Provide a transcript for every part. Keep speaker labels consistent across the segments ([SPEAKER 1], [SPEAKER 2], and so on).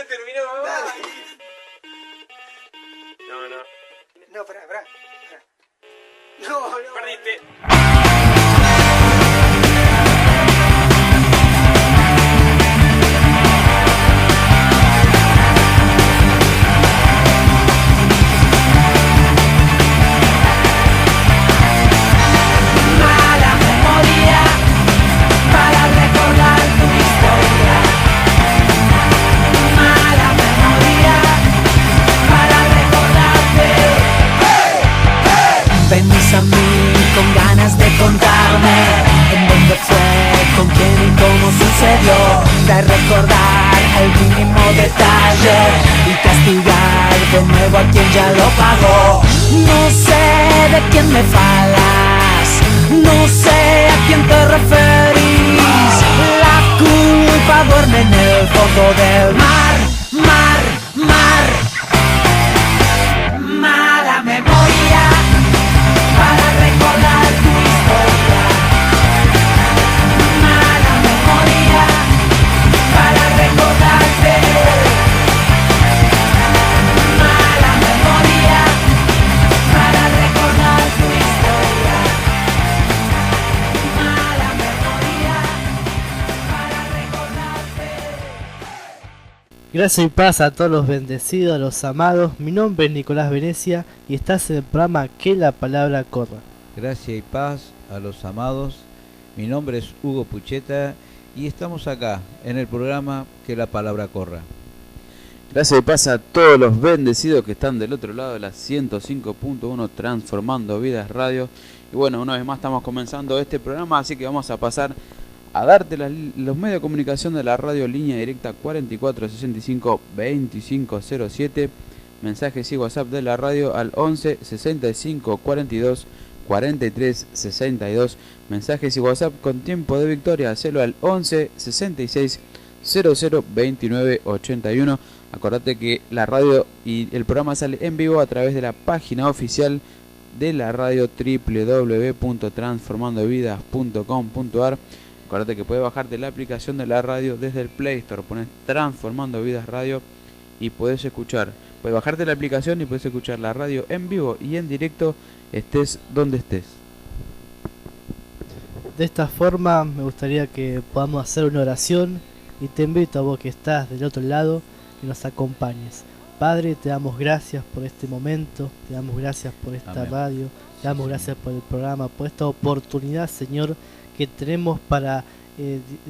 [SPEAKER 1] terminó, mamá. No.
[SPEAKER 2] No, pará. No.
[SPEAKER 1] Perdiste.
[SPEAKER 3] Mala memoria para recordar tu historia. Mala memoria para recordarte. Venís a mí con ganas de contarme en dónde fue, con quién y cómo sucedió, de recordar el mínimo detalle y castigar de nuevo a quien ya lo pagó. No sé de quién me falas, no sé a quién te referís. La culpa duerme en el fondo del mar. Mala memoria para recordar tu historia. Mala memoria para recordarte. Mala memoria para recordar tu historia. Mala memoria para recordarte.
[SPEAKER 4] Gracias y paz a todos los bendecidos, a los amados. Mi nombre es Nicolás Venecia y estás en el programa Que la Palabra Corra.
[SPEAKER 5] Gracia y paz a los amados. Mi nombre es Hugo Pucheta y estamos acá en el programa Que la Palabra Corra.
[SPEAKER 6] Gracias y paz a todos los bendecidos que están del otro lado de la 105.1 Transformando Vidas Radio. Y bueno, una vez más estamos comenzando este programa, así que vamos a pasar a darte los medios de comunicación de la radio, línea directa 4465 2507, mensajes y WhatsApp de la radio al 11 65 42 43 62, mensajes y WhatsApp con tiempo de victoria, hacelo al 11 66 00 29 81. Acordate que la radio y el programa sale en vivo a través de la página oficial de la radio, www.transformandovidas.com.ar. Acordate que puedes bajarte la aplicación de la radio desde el Play Store, pones Transformando Vidas Radio y puedes escuchar. Puedes bajarte la aplicación y puedes escuchar la radio en vivo y en directo, estés donde estés.
[SPEAKER 4] De esta forma me gustaría que podamos hacer una oración y te invito a vos que estás del otro lado que nos acompañes. Padre, te damos gracias por este momento, te damos gracias por esta
[SPEAKER 5] Amén.
[SPEAKER 4] radio, te damos gracias por el programa, por esta oportunidad, Señor, que tenemos para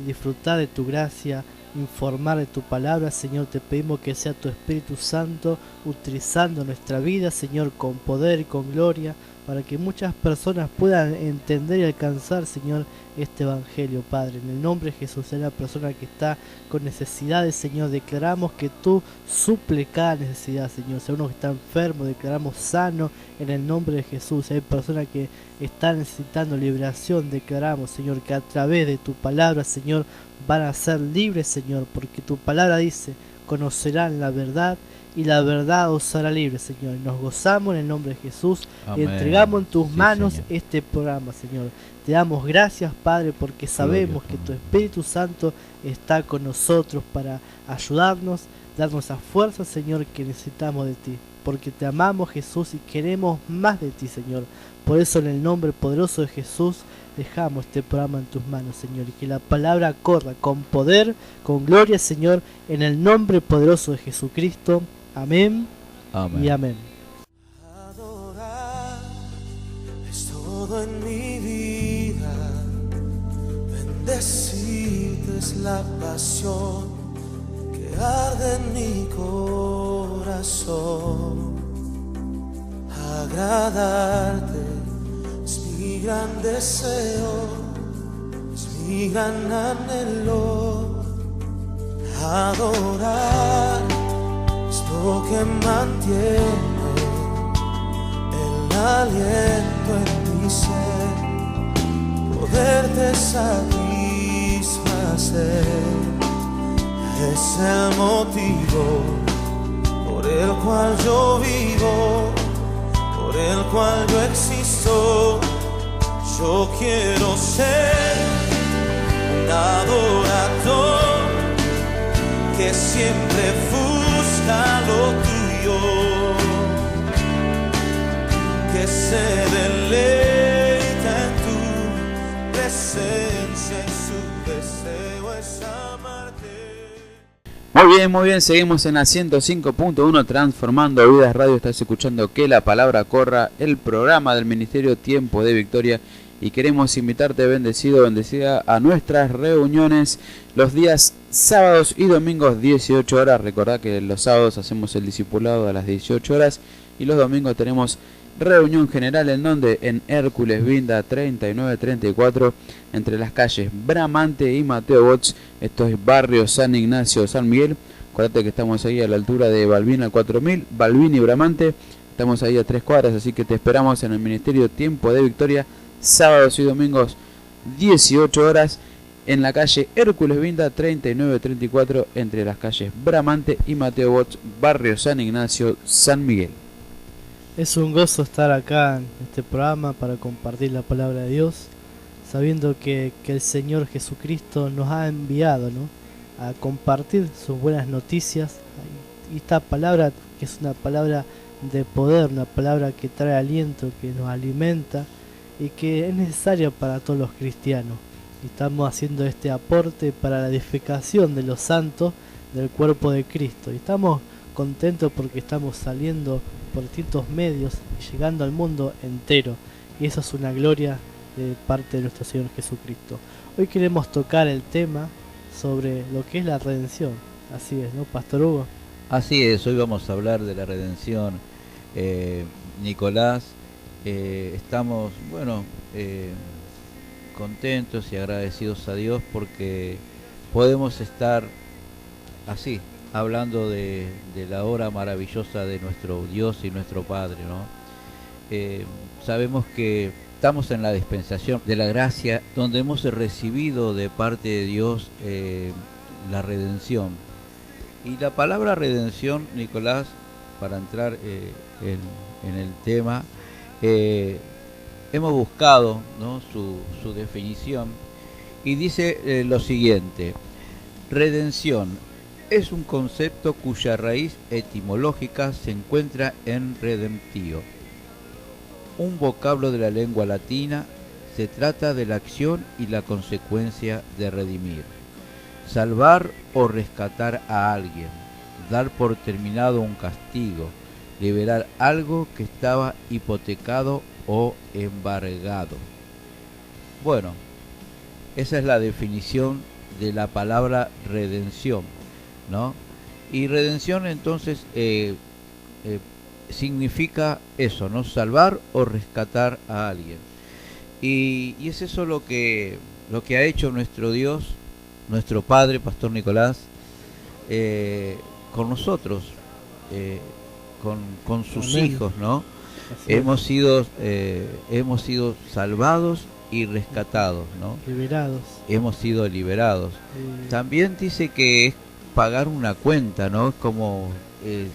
[SPEAKER 4] disfrutar de tu gracia, informar de tu palabra. Señor, te pedimos que sea tu Espíritu Santo utilizando nuestra vida, Señor, con poder y con gloria, para que muchas personas puedan entender y alcanzar, Señor, este Evangelio, Padre. En el nombre de Jesús, a la persona que está con necesidades, Señor, declaramos que tú suple cada necesidad, Señor. Si hay uno que está enfermo, declaramos sano en el nombre de Jesús. Si hay personas que están necesitando liberación, declaramos, Señor, que a través de tu palabra, Señor, van a ser libres, Señor, porque tu palabra dice: conocerán la verdad y la verdad os hará libre, Señor. Nos gozamos en el nombre de Jesús.
[SPEAKER 5] Amén.
[SPEAKER 4] Y entregamos en tus manos,
[SPEAKER 5] Señor.
[SPEAKER 4] este programa, Señor. Te damos gracias, Padre, porque sabemos
[SPEAKER 5] Gloria
[SPEAKER 4] que
[SPEAKER 5] a tu
[SPEAKER 4] tu Espíritu Santo está con nosotros para ayudarnos, darnos esa fuerza, Señor, que necesitamos de ti. Porque te amamos, Jesús, y queremos más de ti, Señor. Por eso, en el nombre poderoso de Jesús, dejamos este programa en tus manos, Señor, y que la palabra corra con poder, con gloria, Señor, en el nombre poderoso de Jesucristo. Amén,
[SPEAKER 5] Amén.
[SPEAKER 4] y amén.
[SPEAKER 7] Adorar es todo en mi vida, bendecirte es la pasión que arde en mi corazón. Agradarte es mi gran deseo, es mi gran anhelo. Adorar es lo que mantiene el aliento en mi ser, poderte satisfacer. Es el motivo por el cual yo vivo, por el cual yo existo. Yo quiero ser un adorador siempre busca lo tuyo, que se deleita en tu presencia y su deseo es amarte.
[SPEAKER 6] Muy bien, seguimos en la 105.1 Transformando Vidas Radio. Estás escuchando Que la Palabra Corra, el programa del Ministerio Tiempo de Victoria, y queremos invitarte, bendecido, bendecida, a nuestras reuniones los días sábados y domingos 18 horas. Recordá que los sábados hacemos el discipulado a las 18 horas y los domingos tenemos reunión general en donde en Hércules Vinda 3934 entre las calles Bramante y Mateo Bots. Esto es barrio San Ignacio, San Miguel. Acuérdate que estamos ahí a la altura de Balbina 4000, Balbín y Bramante. Estamos ahí a 3 cuadras, así que te esperamos en el Ministerio Tiempo de Victoria sábados y domingos 18 horas en la calle Hércules Vinda 3934 entre las calles Bramante y Mateo Bots, barrio San Ignacio, San Miguel.
[SPEAKER 4] Es un gozo estar acá en este programa para compartir la palabra de Dios, sabiendo que el Señor Jesucristo nos ha enviado, ¿no?, a compartir sus buenas noticias. Y esta palabra, que es una palabra de poder, una palabra que trae aliento, que nos alimenta y que es necesaria para todos los cristianos. Y estamos haciendo este aporte para la edificación de los santos del cuerpo de Cristo. Y estamos contentos porque estamos saliendo por distintos medios y llegando al mundo entero, y eso es una gloria de parte de nuestro Señor Jesucristo. Hoy queremos tocar el tema sobre lo que es la redención. Así es, ¿no, Pastor Hugo?
[SPEAKER 5] Así es, hoy vamos a hablar de la redención. Nicolás, estamos, contentos y agradecidos a Dios porque podemos estar así, hablando de la obra maravillosa de nuestro Dios y nuestro Padre, ¿no? Sabemos que estamos en la dispensación de la gracia, donde hemos recibido de parte de Dios la redención. Y la palabra redención, Nicolás, para entrar en el tema, hemos buscado, ¿no?, su definición, y dice lo siguiente: redención es un concepto cuya raíz etimológica se encuentra en redemptio, un vocablo de la lengua latina. Se trata de la acción y la consecuencia de redimir, salvar o rescatar a alguien, dar por terminado un castigo, liberar algo que estaba hipotecado o embargado. Bueno, esa es la definición de la palabra redención, ¿no? Y redención entonces significa eso, ¿no?, salvar o rescatar a alguien. Y es eso lo que ha hecho nuestro Dios, nuestro Padre, Pastor Nicolás, con nosotros, con sus
[SPEAKER 4] Amén.
[SPEAKER 5] hijos, ¿no? Hemos sido salvados y rescatados, ¿no?
[SPEAKER 4] Liberados.
[SPEAKER 5] Hemos sido liberados. También dice que es pagar una cuenta, ¿no? Es como es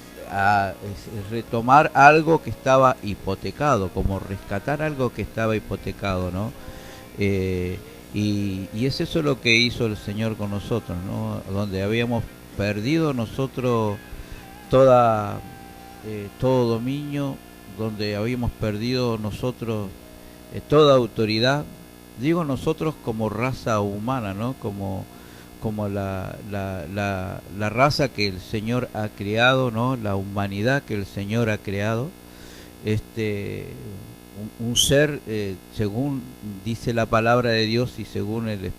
[SPEAKER 5] retomar algo que estaba hipotecado, como rescatar algo que estaba hipotecado, ¿no? Y es eso lo que hizo el Señor con nosotros, ¿no? Donde habíamos perdido nosotros todo dominio, donde habíamos perdido nosotros toda autoridad. Digo nosotros como raza humana, ¿no? Como la raza que el Señor ha creado, ¿no? La humanidad que el Señor ha creado. Un ser, según dice la palabra de Dios y según el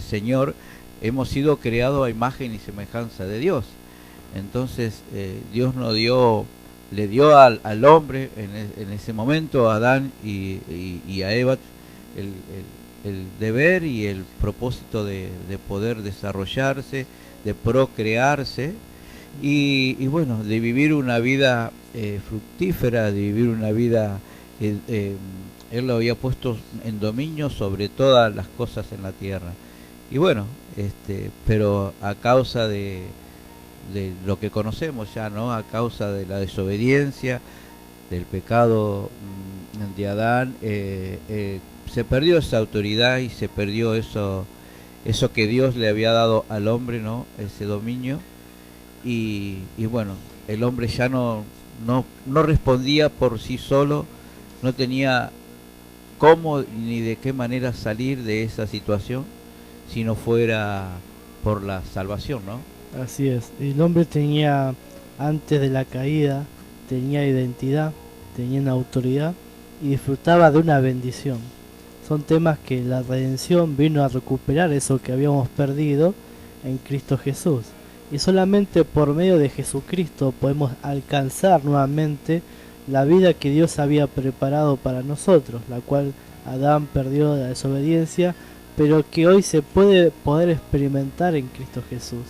[SPEAKER 5] Señor, hemos sido creados a imagen y semejanza de Dios. Entonces Dios le dio al hombre en ese momento, a Adán y a Eva, el deber y el propósito de poder desarrollarse, de procrearse y bueno, de vivir una vida fructífera, de vivir una vida, Él lo había puesto en dominio sobre todas las cosas en la tierra. Y bueno, pero a causa de lo que conocemos ya, ¿no? A causa de la desobediencia, del pecado de Adán, se perdió esa autoridad y se perdió eso que Dios le había dado al hombre, ¿no? Ese dominio. Y bueno, el hombre ya no respondía por sí solo, no tenía cómo ni de qué manera salir de esa situación si no fuera por la salvación, ¿no?
[SPEAKER 4] Así es, el hombre tenía, antes de la caída, tenía identidad, tenía una autoridad y disfrutaba de una bendición. Son temas que la redención vino a recuperar eso que habíamos perdido en Cristo Jesús. Y solamente por medio de Jesucristo podemos alcanzar nuevamente la vida que Dios había preparado para nosotros, la cual Adán perdió de la desobediencia, pero que hoy se puede poder experimentar en Cristo Jesús.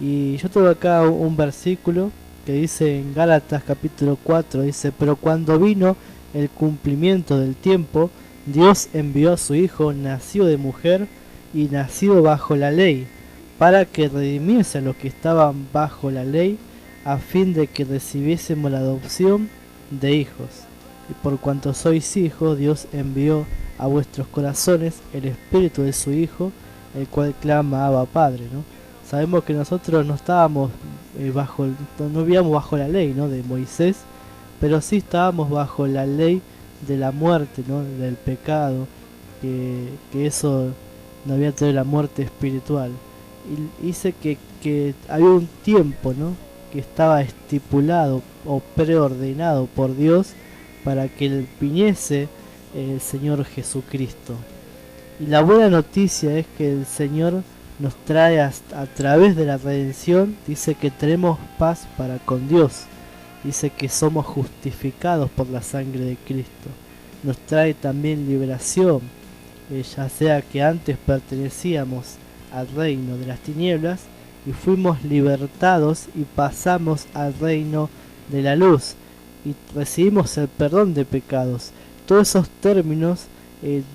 [SPEAKER 4] Y yo tengo acá un versículo que dice en Gálatas capítulo 4, dice: pero cuando vino el cumplimiento del tiempo, Dios envió a su Hijo, nacido de mujer y nacido bajo la ley, para que redimiese a los que estaban bajo la ley, a fin de que recibiésemos la adopción de hijos. Y por cuanto sois hijos, Dios envió a vuestros corazones el espíritu de su Hijo, el cual clama Abba Padre, ¿no? Sabemos que nosotros no estábamos no vivíamos bajo la ley, ¿no?, de Moisés, pero sí estábamos bajo la ley de la muerte, ¿no?, del pecado, que eso nos había traído la muerte espiritual. Y dice que había un tiempo, ¿no?, que estaba estipulado o preordenado por Dios para que viniese el Señor Jesucristo. Y la buena noticia es que el Señor nos trae a través de la redención, dice que tenemos paz para con Dios, dice que somos justificados por la sangre de Cristo, nos trae también liberación, ya sea que antes pertenecíamos al reino de las tinieblas y fuimos libertados y pasamos al reino de la luz y recibimos el perdón de pecados. Todos esos términos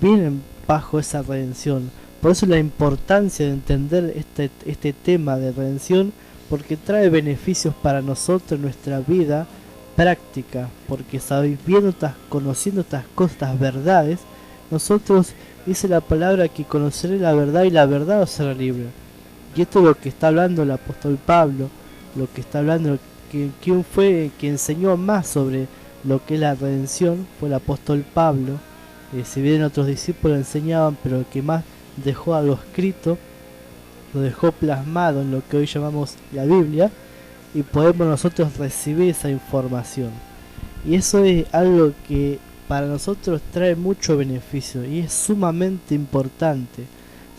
[SPEAKER 4] vienen bajo esa redención. Por eso la importancia de entender este tema de redención, porque trae beneficios para nosotros en nuestra vida práctica, porque conociendo estas cosas, estas verdades, nosotros, dice la palabra, que conoceré la verdad y la verdad os hará libre. Y esto es lo que está hablando el apóstol Pablo, lo que está hablando, quien fue que enseñó más sobre lo que es la redención, fue el apóstol Pablo. Si bien otros discípulos enseñaban, pero el que más dejó algo escrito, lo dejó plasmado en lo que hoy llamamos la Biblia, y podemos nosotros recibir esa información. Y eso es algo que para nosotros trae mucho beneficio y es sumamente importante.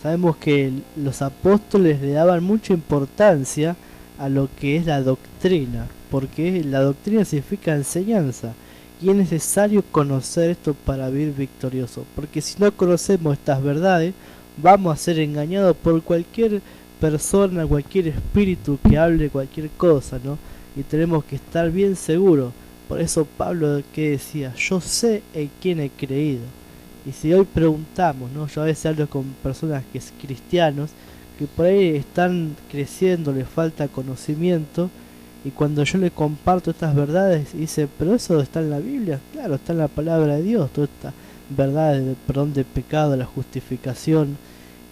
[SPEAKER 4] Sabemos que los apóstoles le daban mucha importancia a lo que es la doctrina, porque la doctrina significa enseñanza, y es necesario conocer esto para vivir victorioso, porque si no conocemos estas verdades, vamos a ser engañados por cualquier persona, cualquier espíritu que hable cualquier cosa, ¿no? Y tenemos que estar bien seguros. Por eso Pablo que decía: yo sé en quién he creído. Y si hoy preguntamos, ¿no?, yo a veces hablo con personas que son cristianos, que por ahí están creciendo, les falta conocimiento, y cuando yo les comparto estas verdades, dice: pero eso está en la Biblia. Claro, está en la palabra de Dios, todas estas verdades del perdón de pecado, la justificación,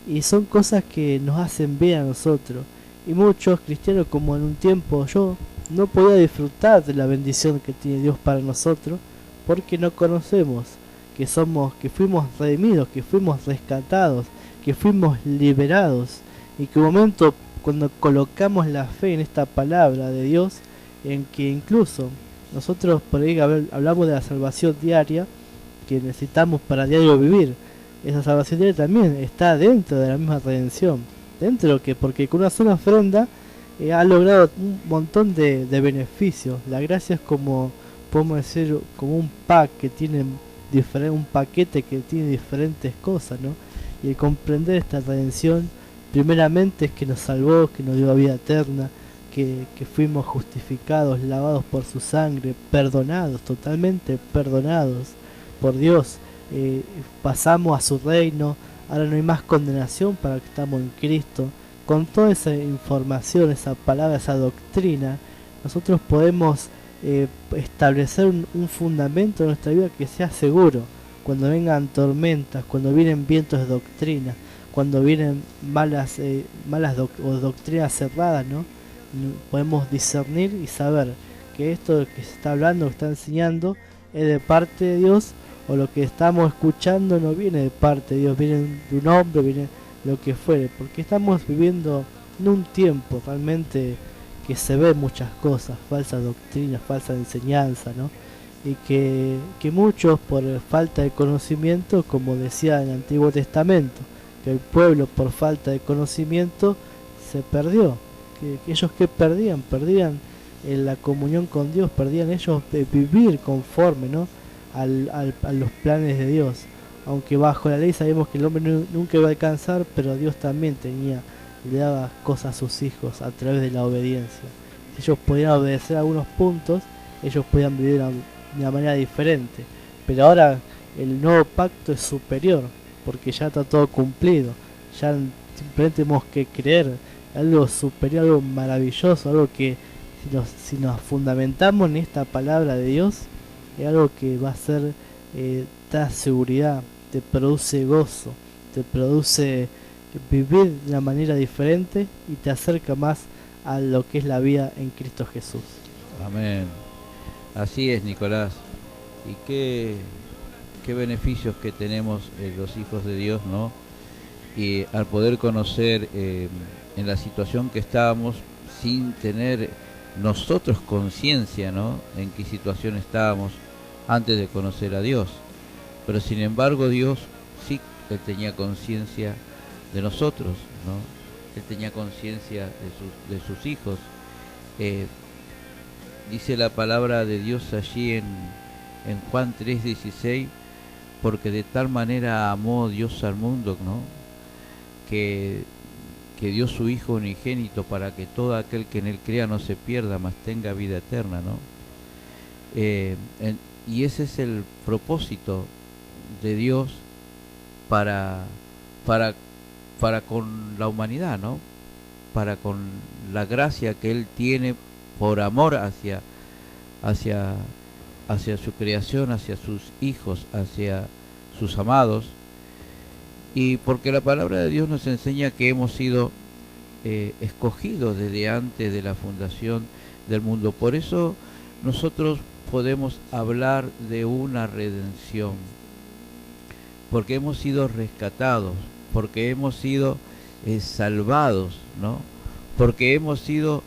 [SPEAKER 4] y son cosas que nos hacen bien a nosotros. Y muchos cristianos, como en un tiempo yo, no podía disfrutar de la bendición que tiene Dios para nosotros, porque no conocemos que fuimos redimidos, que fuimos rescatados, que fuimos liberados, y que un momento cuando colocamos la fe en esta palabra de Dios, en que incluso nosotros por ahí hablamos de la salvación diaria que necesitamos para diario vivir, esa salvación diaria también está dentro de la misma redención, porque con una sola ofrenda ha logrado un montón de beneficios. La gracia es como, podemos decir, como un un paquete que tiene diferentes cosas, ¿no? Y el comprender esta redención, primeramente es que nos salvó, que nos dio vida eterna, que fuimos justificados, lavados por su sangre, perdonados, totalmente perdonados por Dios, pasamos a su reino, ahora no hay más condenación para que estamos en Cristo. Con toda esa información, esa palabra, esa doctrina, nosotros podemos establecer un fundamento en nuestra vida que sea seguro. Cuando vengan tormentas, cuando vienen vientos de doctrina, cuando vienen malas doctrinas cerradas, ¿no? Podemos discernir y saber que esto que se está hablando, que está enseñando, es de parte de Dios, o lo que estamos escuchando no viene de parte de Dios, viene de un hombre, viene lo que fuere, porque estamos viviendo en un tiempo realmente que se ve muchas cosas, falsas doctrinas, falsa enseñanza, ¿no? Y que muchos por falta de conocimiento, como decía en el Antiguo Testamento, que el pueblo por falta de conocimiento se perdió, que ellos que perdían en la comunión con Dios, perdían ellos de vivir conforme, ¿no? a los planes de Dios, aunque bajo la ley sabemos que el hombre nunca iba a alcanzar, pero Dios también le daba cosas a sus hijos a través de la obediencia. Si ellos podían obedecer algunos puntos, ellos podían vivir de una manera diferente, pero ahora el nuevo pacto es superior, porque ya está todo cumplido, ya simplemente tenemos que creer algo superior, algo maravilloso, algo que si nos fundamentamos en esta palabra de Dios, es algo que va a ser, te da seguridad, te produce gozo, te produce vivir de una manera diferente y te acerca más a lo que es la vida en Cristo Jesús.
[SPEAKER 5] Amén. Así es, Nicolás. Y qué beneficios que tenemos los hijos de Dios, ¿no? Y al poder conocer en la situación que estábamos, sin tener nosotros conciencia, ¿no? En qué situación estábamos antes de conocer a Dios. Pero sin embargo Dios sí, Él tenía conciencia de nosotros, ¿no? Él tenía conciencia de sus hijos. Dice la palabra de Dios allí en Juan 3:16, porque de tal manera amó Dios al mundo, ¿no? Que dio su Hijo unigénito para que todo aquel que en Él crea no se pierda, mas tenga vida eterna, ¿no? Y ese es el propósito de Dios para con la humanidad, ¿no? Para con la gracia que Él tiene por amor hacia su creación, hacia sus hijos, hacia sus amados. Y porque la palabra de Dios nos enseña que hemos sido escogidos desde antes de la fundación del mundo. Por eso nosotros podemos hablar de una redención, porque hemos sido rescatados, porque hemos sido salvados, ¿no? Porque hemos sido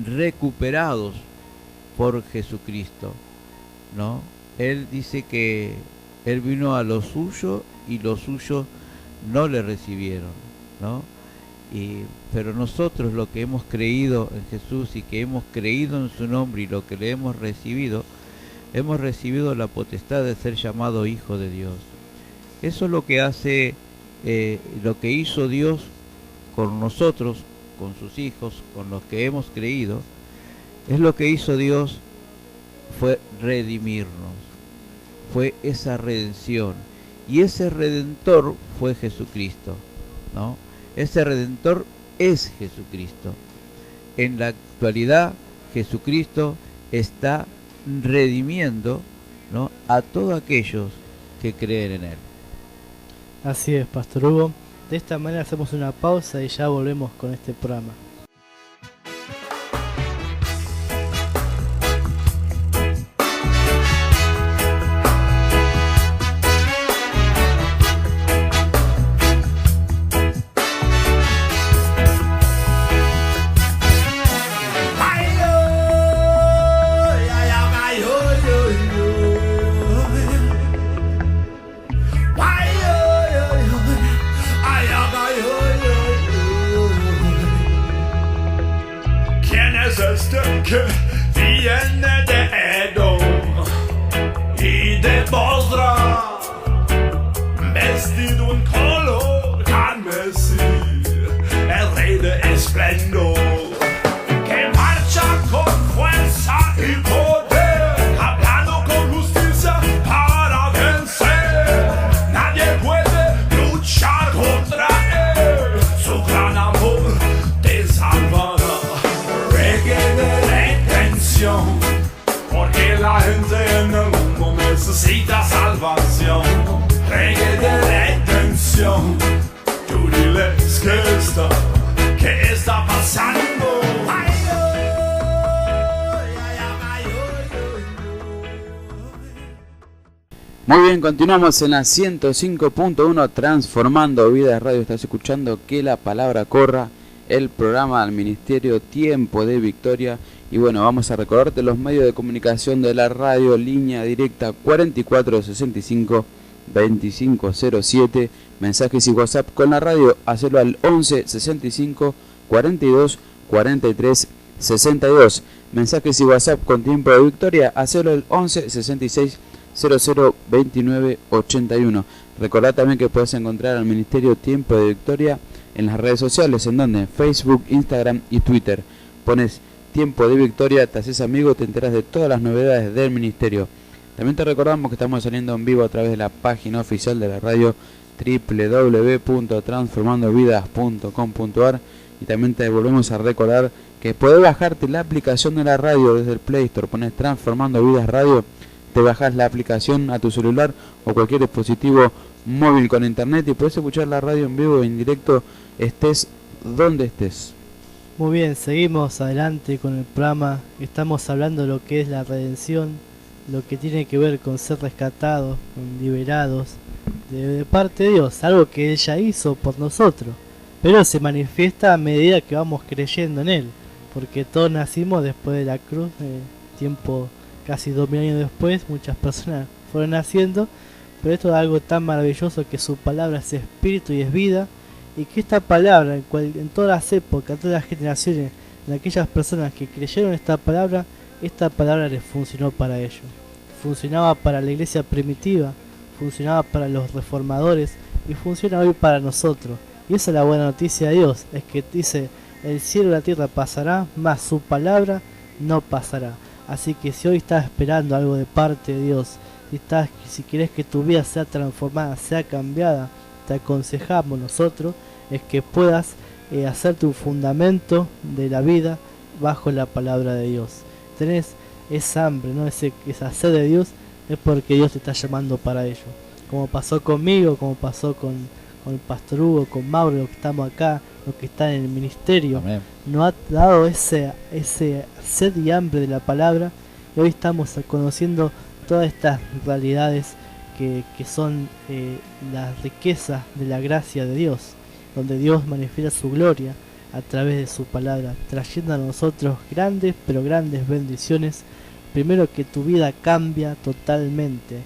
[SPEAKER 5] recuperados por Jesucristo, ¿no? Él dice que Él vino a lo suyo y los suyos no le recibieron, ¿no? Pero nosotros, lo que hemos creído en Jesús y que hemos creído en su nombre y lo que le hemos recibido la potestad de ser llamado hijo de Dios. Eso es lo que hace, lo que hizo Dios con nosotros, con sus hijos, con los que hemos creído. Es lo que hizo Dios, fue redimirnos, fue esa redención, y ese redentor fue Jesucristo, ¿no? Ese redentor es Jesucristo. En la actualidad Jesucristo está redimiendo, ¿no?, a todos aquellos que creen en Él.
[SPEAKER 4] Así es, Pastor Hugo. De esta manera hacemos una pausa y ya volvemos con este programa.
[SPEAKER 7] Que viene de Edom y de Bosra, vestido en color carmesí, el rey de esplendor, que marcha con fuerza y poder, hablando con justicia para vencer. Nadie puede luchar contra él, su gran amor te salvará. Porque la gente en el mundo necesita salvación. Reggae de redención.
[SPEAKER 6] Muy bien, continuamos en la 105.1 Transformando Vidas Radio. Estás escuchando Que la Palabra Corra, el programa del Ministerio Tiempo de Victoria. Y bueno, vamos a recordarte los medios de comunicación de la radio: línea directa 4465 2507, mensajes y WhatsApp con la radio, hacelo al 11 65 42 43 62. Mensajes y WhatsApp con Tiempo de Victoria, hacelo al 11 66 00 29 81. Recordá también que puedes encontrar al Ministerio Tiempo de Victoria en las redes sociales, en donde Facebook, Instagram y Twitter. Pones Tiempo de Victoria, te haces amigo, te enteras de todas las novedades del ministerio. También te recordamos que estamos saliendo en vivo a través de la página oficial de la radio, www.transformandovidas.com.ar, y también te volvemos a recordar que podés bajarte la aplicación de la radio desde el Play Store. Pones Transformando Vidas Radio, te bajás la aplicación a tu celular o cualquier dispositivo móvil con internet y podés escuchar la radio en vivo, en directo, estés donde estés.
[SPEAKER 4] Muy bien, seguimos adelante con el programa. Estamos hablando de lo que es la redención, lo que tiene que ver con ser rescatados, con liberados de parte de Dios, algo que Él ya hizo por nosotros, pero se manifiesta a medida que vamos creyendo en Él, porque todos nacimos después de la cruz, tiempo casi 2000 años después, muchas personas fueron naciendo, pero esto es algo tan maravilloso, que su palabra es espíritu y es vida, y que esta palabra en todas las épocas, en todas las generaciones, en aquellas personas que creyeron esta palabra les funcionó para ellos. Funcionaba para la iglesia primitiva, funcionaba para los reformadores y funciona hoy para nosotros. Y esa es la buena noticia de Dios, es que dice: el cielo y la tierra pasará, mas su palabra no pasará. Así que si hoy estás esperando algo de parte de Dios, si querés que tu vida sea transformada, sea cambiada, te aconsejamos nosotros es que puedas hacerte un fundamento de la vida bajo la palabra de Dios. Tenés esa hambre, ¿no? Esa sed de Dios, es porque Dios te está llamando para ello. Como pasó conmigo, como pasó con el Pastor Hugo, con Mauro, los que estamos acá, los que están en el ministerio.
[SPEAKER 5] Amén.
[SPEAKER 4] Nos ha dado ese sed y hambre de la palabra, y hoy estamos conociendo todas estas realidades que son las riquezas de la gracia de Dios, donde Dios manifiesta su gloria a través de su palabra, trayendo a nosotros grandes, pero grandes bendiciones. Primero, que tu vida cambia totalmente,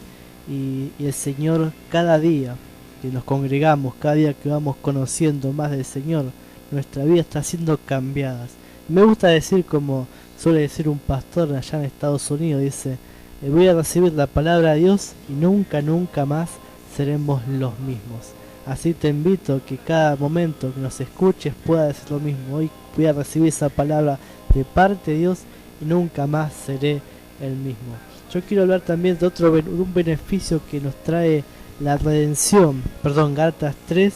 [SPEAKER 4] y el Señor, cada día que nos congregamos, cada día que vamos conociendo más del Señor, nuestra vida está siendo cambiada. Me gusta decir, como suele decir un pastor allá en Estados Unidos, dice: voy a recibir la palabra de Dios y nunca más seremos los mismos. Así te invito a que cada momento que nos escuches pueda decir lo mismo. Hoy voy a recibir esa palabra de parte de Dios y nunca más seré el mismo. Yo quiero hablar también de un beneficio que nos trae la redención. Gálatas 3,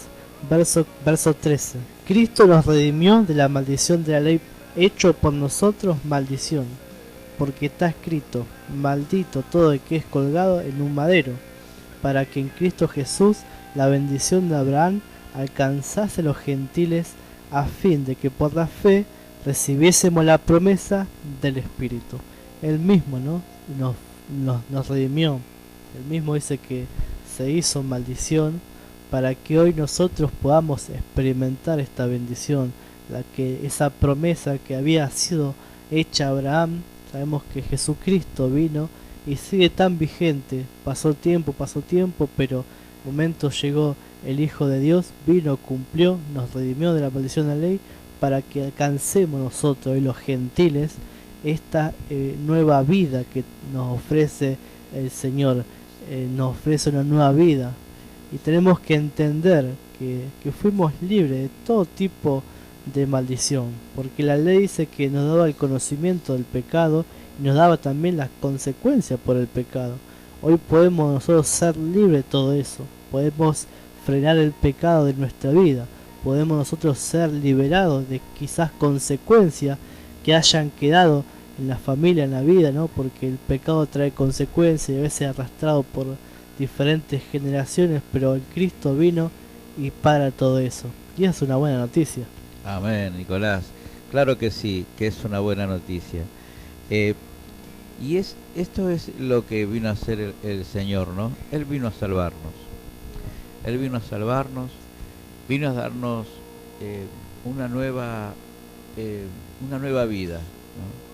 [SPEAKER 4] verso 13. Cristo nos redimió de la maldición de la ley, hecho por nosotros maldición, porque está escrito: maldito todo el que es colgado en un madero, para que en Cristo Jesús la bendición de Abraham alcanzase a los gentiles, a fin de que por la fe recibiésemos la promesa del Espíritu. Él mismo, ¿no? nos redimió. Él mismo dice que se hizo maldición para que hoy nosotros podamos experimentar esta bendición, esa promesa que había sido hecha a Abraham. Sabemos que Jesucristo vino y sigue tan vigente. Pasó tiempo, pero el momento llegó, el Hijo de Dios vino, cumplió, nos redimió de la maldición de la ley, para que alcancemos nosotros y los gentiles esta nueva vida que nos ofrece el Señor. Nos ofrece una nueva vida, y tenemos que entender que fuimos libres de todo tipo de maldición, porque la ley dice que nos daba el conocimiento del pecado y nos daba también las consecuencias por el pecado. Hoy podemos nosotros ser libres de todo eso, podemos frenar el pecado de nuestra vida, podemos nosotros ser liberados de quizás consecuencias que hayan quedado en la familia, en la vida, ¿no? Porque el pecado trae consecuencias y a veces arrastrado por diferentes generaciones, pero el Cristo vino y para todo eso, y es una buena noticia.
[SPEAKER 5] Amén, Nicolás. Claro que sí, que es una buena noticia. Y esto es lo que vino a hacer el Señor, ¿no? Él vino a salvarnos. Él vino a salvarnos, vino a darnos una nueva vida, ¿no?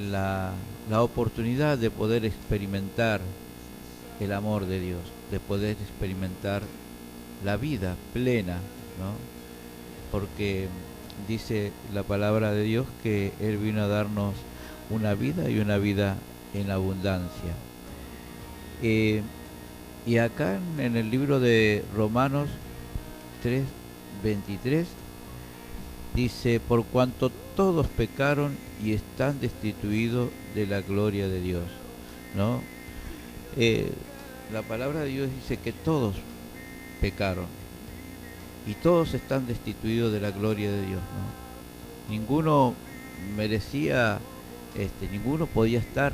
[SPEAKER 5] La oportunidad de poder experimentar el amor de Dios, de poder experimentar la vida plena, ¿no? Porque dice la palabra de Dios que Él vino a darnos una vida y una vida en abundancia. Y acá en el libro de Romanos 3:23 dice: por cuanto todos pecaron y están destituidos de la gloria de Dios, ¿no? La palabra de Dios dice que todos pecaron y todos están destituidos de la gloria de Dios, ¿no? Ninguno merecía, ninguno podía estar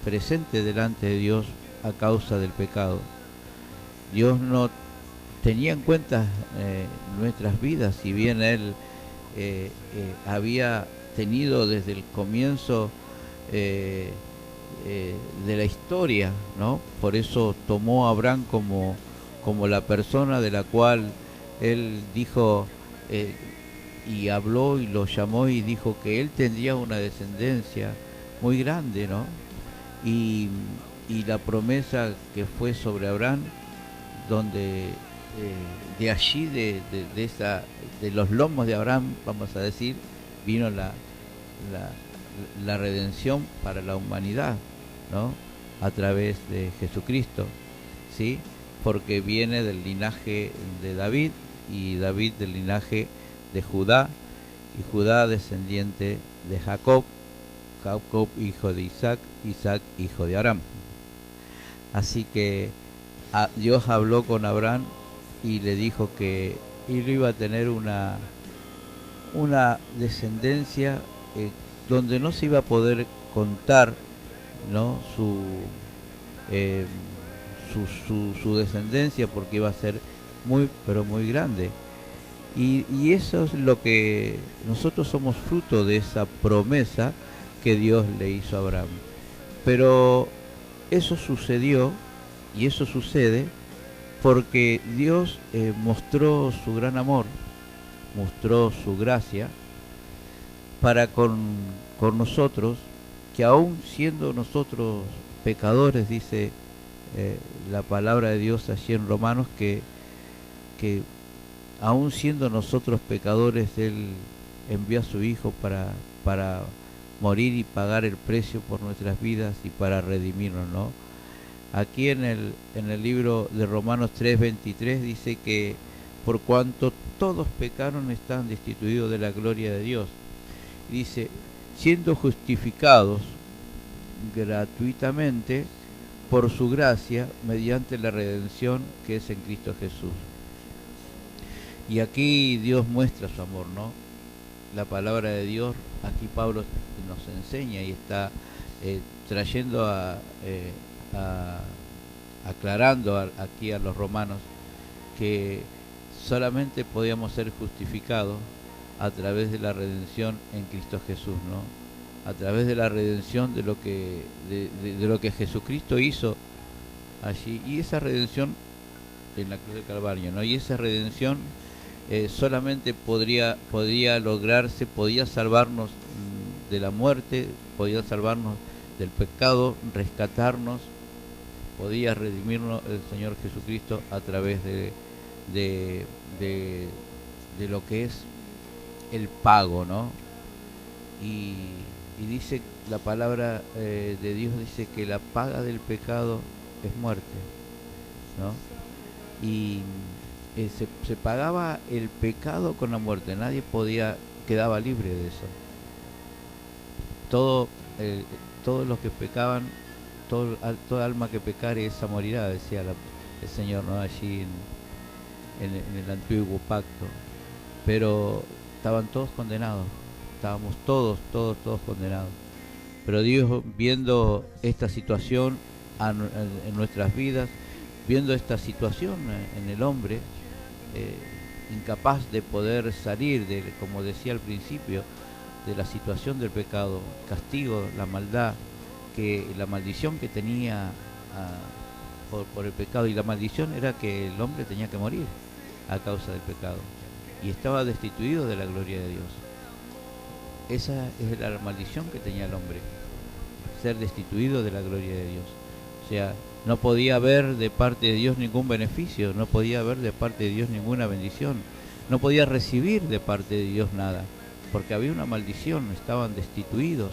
[SPEAKER 5] presente delante de Dios a causa del pecado. Dios no tenía en cuenta nuestras vidas, si bien Él había tenido desde el comienzo de la historia, ¿no? Por eso tomó a Abraham como la persona de la cual Él dijo y habló y lo llamó y dijo que Él tendría una descendencia muy grande, ¿no? Y la promesa que fue sobre Abraham, donde de allí, de los lomos de Abraham, vamos a decir, vino la redención para la humanidad, ¿no? A través de Jesucristo, ¿sí? Porque viene del linaje de David, y David del linaje de Judá, y Judá descendiente de Jacob, Jacob hijo de Isaac, Isaac hijo de Abraham. Así que Dios habló con Abraham y le dijo que él iba a tener una descendencia donde no se iba a poder contar, ¿no? su descendencia, porque iba a ser muy, pero muy grande. Y eso es lo que nosotros somos, fruto de esa promesa que Dios le hizo a Abraham. Pero eso sucedió, y eso sucede porque Dios mostró su gran amor, mostró su gracia para con nosotros, que aún siendo nosotros pecadores, dice la palabra de Dios allí en Romanos, que aún siendo nosotros pecadores, Él envió a su Hijo para morir y pagar el precio por nuestras vidas y para redimirnos, ¿no? Aquí en el libro de Romanos 3:23 dice que por cuanto todos pecaron, están destituidos de la gloria de Dios. Y dice, siendo justificados gratuitamente por su gracia mediante la redención que es en Cristo Jesús. Y aquí Dios muestra su amor, ¿no? La palabra de Dios, aquí Pablo nos enseña y está trayendo aclarando aquí a los romanos que solamente podíamos ser justificados a través de la redención en Cristo Jesús, ¿no? A través de la redención de lo que Jesucristo hizo allí, y esa redención en la cruz del Calvario, ¿no? Y esa redención solamente podía lograrse, podía salvarnos de la muerte, podía salvarnos del pecado, rescatarnos, podía redimirnos el Señor Jesucristo a través de lo que es el pago, ¿no? Y dice la palabra de Dios, dice que la paga del pecado es muerte, ¿no? Y se pagaba el pecado con la muerte, nadie quedaba libre de eso. Todos los que pecaban, toda alma que pecare, esa morirá, decía el Señor, ¿no? Allí en el antiguo pacto. Pero estaban todos condenados, estábamos todos condenados. Pero Dios, viendo esta situación en nuestras vidas, viendo esta situación en el hombre, incapaz de poder salir como decía al principio, de la situación del pecado, castigo, la maldad, que la maldición que tenía por el pecado, y la maldición era que el hombre tenía que morir a causa del pecado y estaba destituido de la gloria de Dios. Esa es la maldición que tenía el hombre, ser destituido de la gloria de Dios. O sea, no podía haber de parte de Dios ningún beneficio, no podía haber de parte de Dios ninguna bendición, no podía recibir de parte de Dios nada, porque había una maldición, estaban destituidos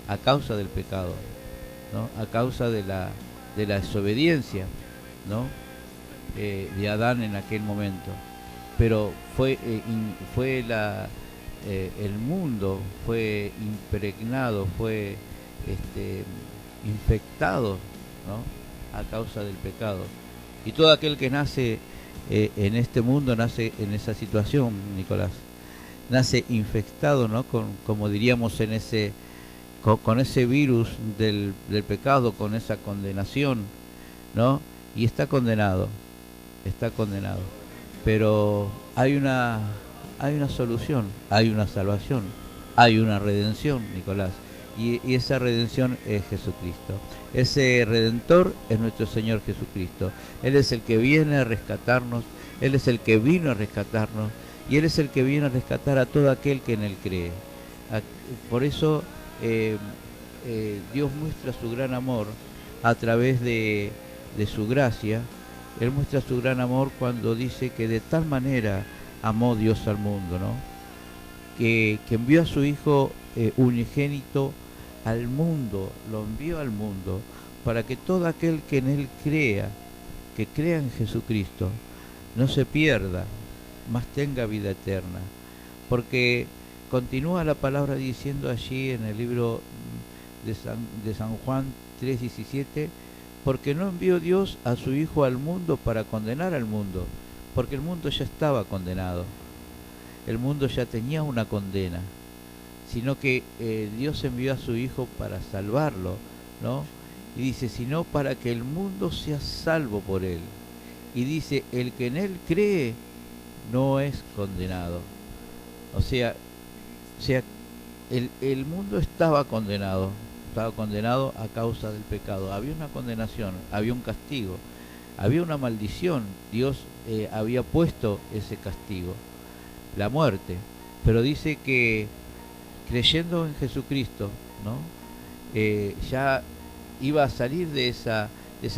[SPEAKER 5] a causa del pecado, ¿no? A causa de la desobediencia, ¿no? De Adán en aquel momento. Pero el mundo fue impregnado, fue infectado, ¿no? A causa del pecado. Y todo aquel que nace en este mundo nace en esa situación, Nicolás. Nace infectado, ¿no? Como diríamos con ese virus del pecado, con esa condenación, ¿no? Y está condenado. Pero hay una solución, hay una salvación, hay una redención, Nicolás. Y esa redención es Jesucristo. Ese Redentor es nuestro Señor Jesucristo. Él es el que viene a rescatarnos, Él es el que vino a rescatarnos, y Él es el que viene a rescatar a todo aquel que en Él cree. Por eso Dios muestra su gran amor a través de su gracia. Él muestra su gran amor cuando dice que de tal manera amó Dios al mundo, ¿no? Que envió a su Hijo unigénito al mundo, lo envió al mundo, para que todo aquel que en Él crea, que crea en Jesucristo, no se pierda, mas tenga vida eterna. Porque continúa la palabra diciendo allí en el libro de San Juan 3:17, porque no envió Dios a su Hijo al mundo para condenar al mundo, porque el mundo ya estaba condenado, el mundo ya tenía una condena, sino que Dios envió a su Hijo para salvarlo, ¿no? Y dice, sino para que el mundo sea salvo por Él. Y dice, el que en Él cree no es condenado. O sea el mundo estaba condenado a causa del pecado. Había una condenación, había un castigo, había una maldición. Dios había puesto ese castigo, la muerte. Pero dice que creyendo en Jesucristo, ¿no? Ya iba a salir de esa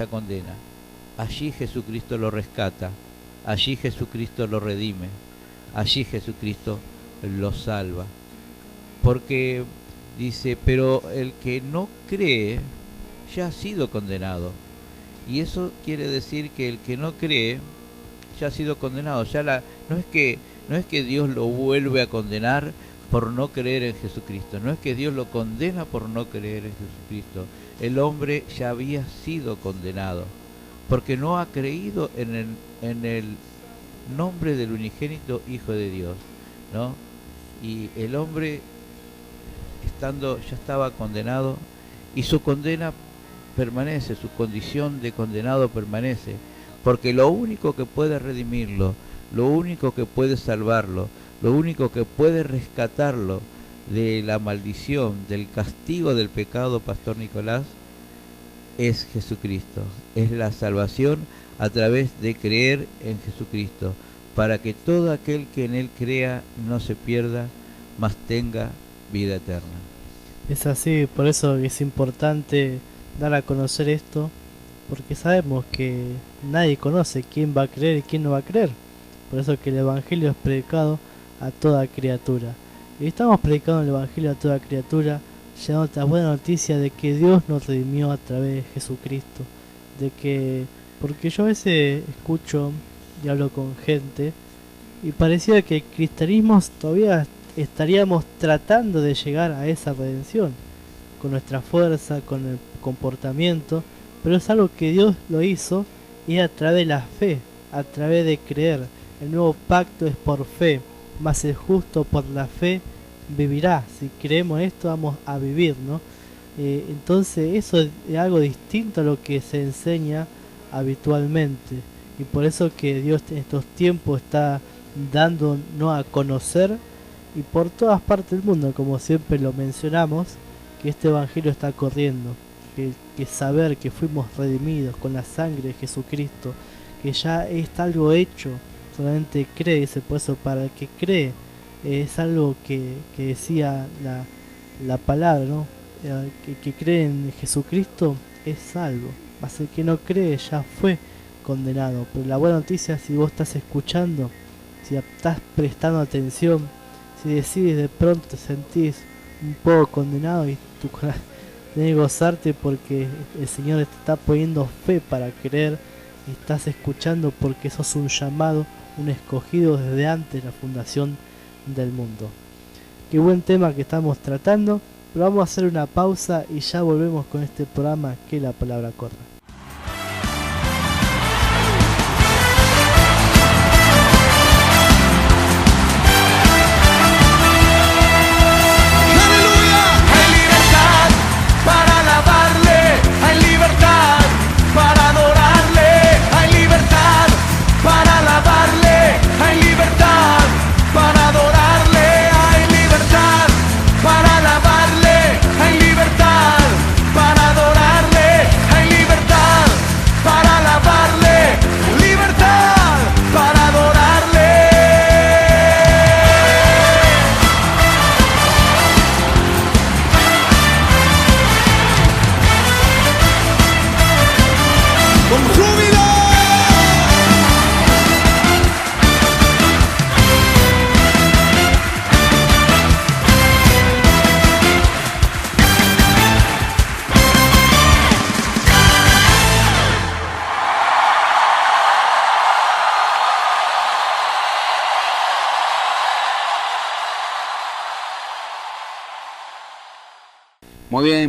[SPEAKER 5] condena. Allí Jesucristo lo rescata, allí Jesucristo lo redime, allí Jesucristo lo salva. Porque dice, pero el que no cree ya ha sido condenado. Y eso quiere decir que el que no cree ya ha sido condenado. No es que Dios lo vuelve a condenar por no creer en Jesucristo. No es que Dios lo condena por no creer en Jesucristo. El hombre ya había sido condenado porque no ha creído en el nombre del unigénito Hijo de Dios, ¿no? Y el hombre ya estaba condenado, y su condena permanece, su condición de condenado permanece, porque lo único que puede redimirlo, lo único que puede salvarlo, lo único que puede rescatarlo de la maldición, del castigo del pecado, Pastor Nicolás, es Jesucristo. Es la salvación a través de creer en Jesucristo, para que todo aquel que en Él crea no se pierda, mas tenga vida eterna.
[SPEAKER 4] Es así, por eso es importante dar a conocer esto, porque sabemos que nadie conoce quién va a creer y quién no va a creer. Por eso que el Evangelio es predicado a toda criatura. Y estamos predicando el Evangelio a toda criatura, llevando la buena noticia de que Dios nos redimió a través de Jesucristo. Porque yo a veces escucho y hablo con gente, y parecía que el cristianismo todavía estaríamos tratando de llegar a esa redención con nuestra fuerza, con el comportamiento, pero es algo que Dios lo hizo, y a través de la fe, a través de creer. El nuevo pacto es por fe, mas el justo por la fe vivirá. Si creemos esto, vamos a vivir, ¿no? Entonces eso es algo distinto a lo que se enseña habitualmente, y por eso que Dios en estos tiempos está dándonos a conocer, y por todas partes del mundo, como siempre lo mencionamos, que este Evangelio está corriendo que saber que fuimos redimidos con la sangre de Jesucristo, que ya es algo hecho, solamente cree, dice, por eso para el que cree, es algo que decía la palabra, ¿no? Que cree en Jesucristo es salvo, más el que no cree ya fue condenado. Pero la buena noticia, si vos estás escuchando, si estás prestando atención, si decides de pronto te sentís un poco condenado y tu corazón tenés que gozarte porque el Señor te está poniendo fe para creer, y estás escuchando porque sos un llamado, un escogido desde antes de la fundación del mundo. Qué buen tema que estamos tratando, pero vamos a hacer una pausa y ya volvemos con este programa Que la Palabra Corra.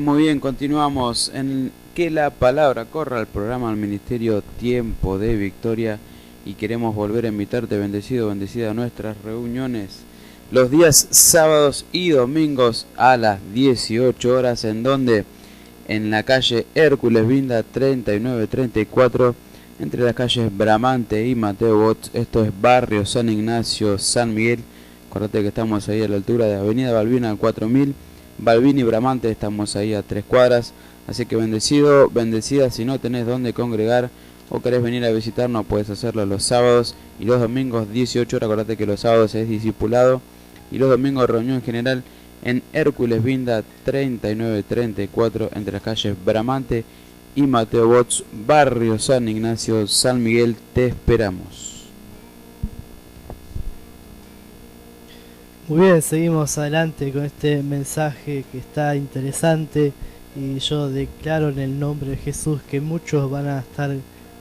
[SPEAKER 6] Muy bien, continuamos en Que la Palabra Corra, el programa del Ministerio Tiempo de Victoria, y queremos volver a invitarte, bendecido, bendecida, a nuestras reuniones los días sábados y domingos a las 18 horas, en donde en la calle Hércules Vinda 3934, entre las calles Bramante y Mateo Bots, esto es barrio San Ignacio, San Miguel. Acordate que estamos ahí a la altura de Avenida Balbina al 4000, Balbina y Bramante, estamos ahí a 3 cuadras, así que bendecido, bendecida, si no tenés dónde congregar o querés venir a visitarnos, puedes hacerlo los sábados y los domingos 18 horas. Acordate que los sábados es discipulado y los domingos reunión general en Hércules Vinda 3934, entre las calles Bramante y Mateo Bots, barrio San Ignacio, San Miguel. Te esperamos.
[SPEAKER 4] Muy bien, seguimos adelante con este mensaje que está interesante, y yo declaro en el nombre de Jesús que muchos van a estar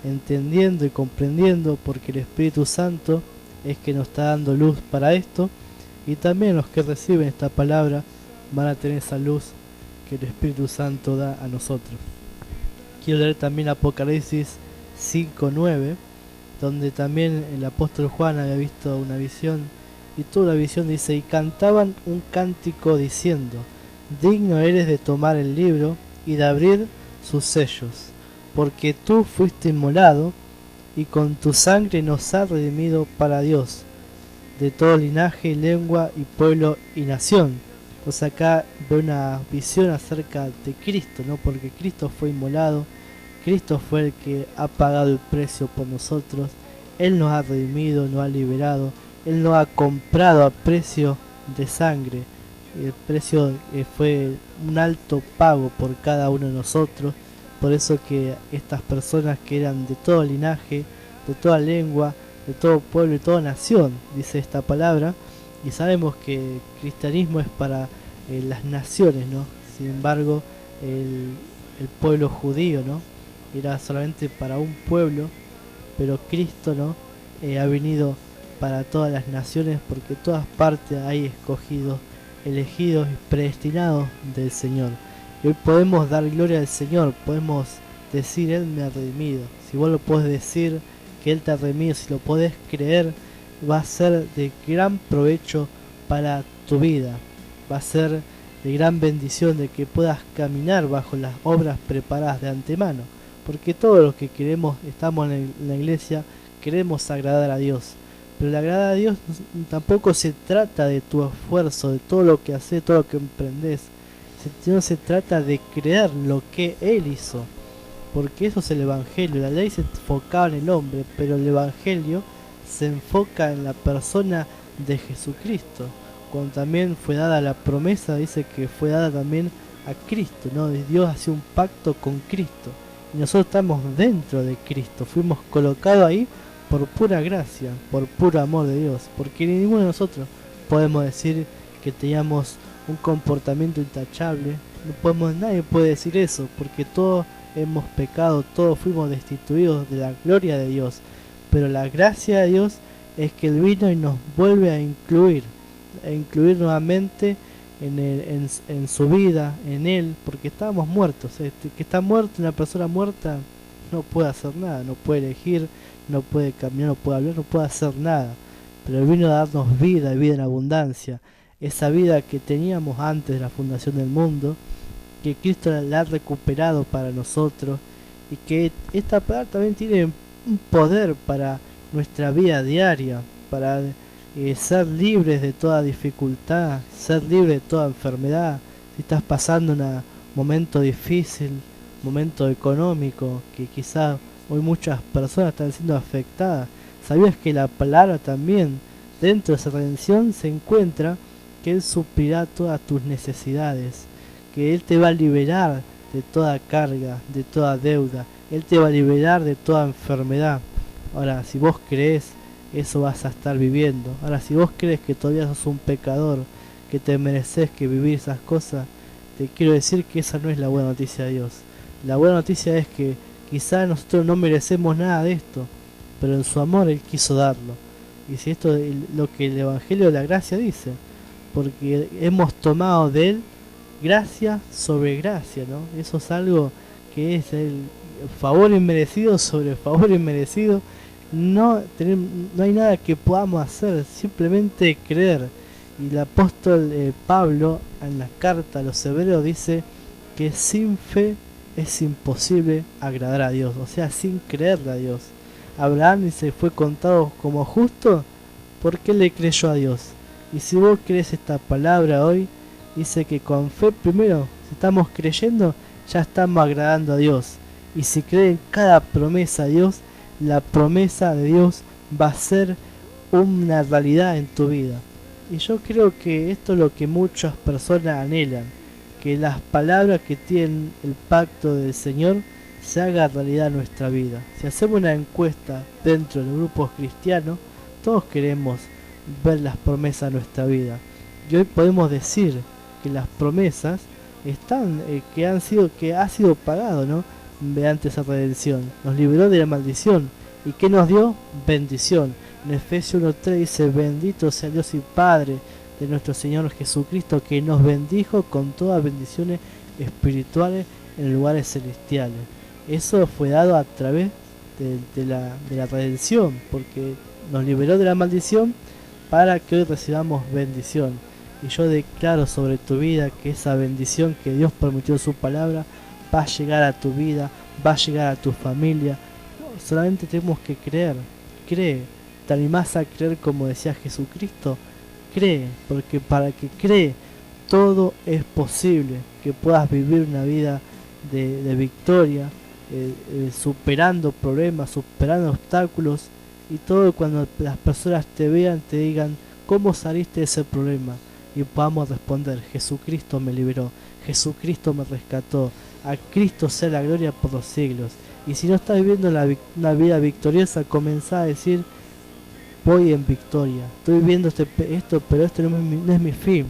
[SPEAKER 4] entendiendo y comprendiendo, porque el Espíritu Santo es que nos está dando luz para esto, y también los que reciben esta palabra van a tener esa luz que el Espíritu Santo da a nosotros. Quiero leer también Apocalipsis 5:9, donde también el apóstol Juan había visto una visión, y toda la visión dice: y cantaban un cántico diciendo: digno eres de tomar el libro y de abrir sus sellos, porque tú fuiste inmolado, y con tu sangre nos has redimido para Dios, de todo linaje, lengua y pueblo y nación. Entonces acá veo una visión acerca de Cristo, ¿no? Porque Cristo fue inmolado, Cristo fue el que ha pagado el precio por nosotros, Él nos ha redimido, nos ha liberado, Él nos ha comprado a precio de sangre. El precio fue un alto pago por cada uno de nosotros. Por eso que estas personas que eran de todo linaje, de toda lengua, de todo pueblo y toda nación, dice esta palabra, y sabemos que el cristianismo es para las naciones, ¿no? Sin embargo, el pueblo judío, ¿no? Era solamente para un pueblo, pero Cristo, ¿no? Ha venido para todas las naciones, porque en todas partes hay escogidos, elegidos y predestinados del Señor. Y hoy podemos dar gloria al Señor, podemos decir: Él me ha redimido. Si vos lo podés decir que Él te ha redimido, si lo podés creer, va a ser de gran provecho para tu vida, va a ser de gran bendición de que puedas caminar bajo las obras preparadas de antemano, porque todos los que queremos, estamos en la iglesia, queremos agradar a Dios. Pero el agradar a Dios tampoco se trata de tu esfuerzo, de todo lo que haces, todo lo que emprendes, sino se trata de creer lo que Él hizo, porque eso es el Evangelio. La ley se enfocaba en el hombre, pero el Evangelio se enfoca en la persona de Jesucristo. Cuando también fue dada la promesa, dice que fue dada también a Cristo, ¿no? Dios hacía un pacto con Cristo y nosotros estamos dentro de Cristo, fuimos colocados ahí por pura gracia, por puro amor de Dios, porque ninguno de nosotros podemos decir que teníamos un comportamiento intachable. Nadie puede decir eso, porque todos hemos pecado, todos fuimos destituidos de la gloria de Dios, pero la gracia de Dios es que Él vino y nos vuelve a incluir nuevamente en su vida, en Él, porque estábamos muertos. Que está muerto, una persona muerta no puede hacer nada, no puede elegir, no puede caminar, no puede hablar, no puede hacer nada, pero Él vino a darnos vida y vida en abundancia, esa vida que teníamos antes de la fundación del mundo, que Cristo la ha recuperado para nosotros, y que esta palabra también tiene un poder para nuestra vida diaria, para ser libres de toda dificultad, ser libres de toda enfermedad. Si estás pasando un momento difícil, momento económico, que quizás hoy muchas personas están siendo afectadas, ¿sabías que la palabra también dentro de esa redención se encuentra que Él suplirá todas tus necesidades, que Él te va a liberar de toda carga, de toda deuda, Él te va a liberar de toda enfermedad? Ahora, si vos crees, eso vas a estar viviendo. Ahora, si vos crees que todavía sos un pecador, que te mereces que vivir esas cosas, te quiero decir que esa no es la buena noticia de Dios. La buena noticia es que quizás nosotros no merecemos nada de esto, pero en su amor Él quiso darlo. Y si esto es lo que el Evangelio de la Gracia dice, porque hemos tomado de Él gracia sobre gracia, ¿no? Eso es algo que es el favor inmerecido sobre favor inmerecido. No hay nada que podamos hacer, simplemente creer. Y el apóstol Pablo en la carta a los Hebreos dice que sin fe es imposible agradar a Dios, o sea, sin creerle a Dios. Abraham dice fue contado como justo porque le creyó a Dios. Y si vos crees esta palabra hoy, dice que con fe primero, si estamos creyendo, ya estamos agradando a Dios. Y si creen cada promesa de Dios, la promesa de Dios va a ser una realidad en tu vida. Y yo creo que esto es lo que muchas personas anhelan, que las palabras que tienen el pacto del Señor se haga realidad en nuestra vida. Si hacemos una encuesta dentro de los grupos cristianos, todos queremos ver las promesas de nuestra vida. Y hoy podemos decir que las promesas están, que ha sido pagado, ¿no? Mediante esa redención. Nos liberó de la maldición. ¿Y qué nos dio? Bendición. En Efesios 1:3 dice, bendito sea Dios y Padre de nuestro Señor Jesucristo, que nos bendijo con todas bendiciones espirituales en lugares celestiales. Eso fue dado a través de la redención, porque nos liberó de la maldición para que hoy recibamos bendición. Y yo declaro sobre tu vida que esa bendición que Dios prometió en su palabra va a llegar a tu vida, va a llegar a tu familia. Solamente tenemos que creer. Cree. ¿Te animás a creer como decía Jesucristo? Cree, porque para que cree todo es posible. Que puedas vivir una vida de victoria, superando problemas, superando obstáculos, y todo cuando las personas te vean, te digan cómo saliste de ese problema, y podamos responder, Jesucristo me liberó, Jesucristo me rescató, a Cristo sea la gloria por los siglos. Y si no estás viviendo una vida victoriosa, comenzá a decir, voy en victoria, estoy viviendo esto, pero esto no es mi fin,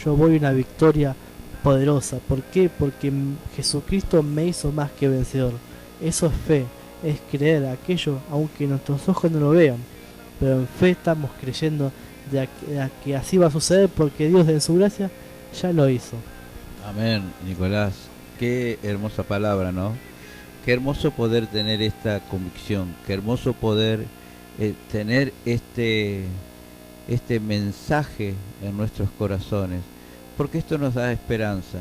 [SPEAKER 4] yo voy a una victoria poderosa. ¿Por qué? Porque Jesucristo me hizo más que vencedor. Eso es fe, es creer aquello aunque nuestros ojos no lo vean, pero en fe estamos creyendo de que así va a suceder, porque Dios en su gracia ya lo hizo.
[SPEAKER 5] Amén, Nicolás. Qué hermosa palabra, ¿no? Qué hermoso poder tener esta convicción, qué hermoso poder tener este mensaje en nuestros corazones, porque esto nos da esperanza.